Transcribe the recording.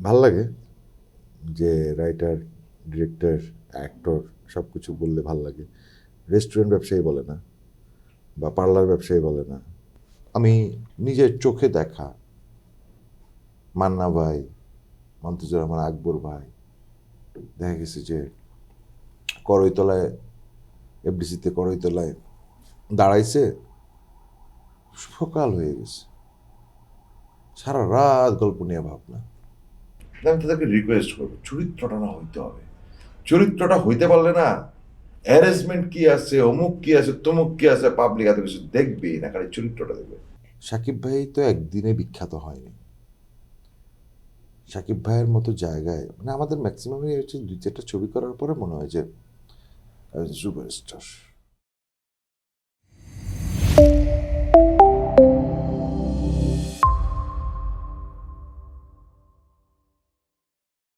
ভাল লাগে যে রাইটার, ডিরেক্টর, অ্যাক্টর সব কিছু বললে ভাল লাগে। রেস্টুরেন্ট ব্যবসায়ী বলে না, বা পার্লার ব্যবসায়ী বলে না। আমি নিজের চোখে দেখা মান্না ভাই, মন্তেজুর রহমান আকবর ভাই, দেখা গেছে যে করইতলায়, এফডিসিতে করইতলায় দাঁড়াইছে, সকাল হয়ে গেছে, সারা রাত গল্প নিয়ে ভাবনা। আমি তাদেরকে রিকোয়েস্ট করবো, চরিত্রটা না হইতে হবে। চরিত্রটা হইতে পারলে না, অ্যারেঞ্জমেন্ট কি আছে, অমুক কি আছে, তমুক কি আছে, পাবলিক এত কিছু দেখবেই না, খালি চরিত্রটা দেখবে। সাকিব ভাই তো একদিনে বিখ্যাত হয়নি। সাকিব ভাইয়ের মতো জায়গায় মানে আমাদের ম্যাক্সিমামই হচ্ছে দুই চারটা ছবি করার পরে মনে হয় যে সুপারস্টার।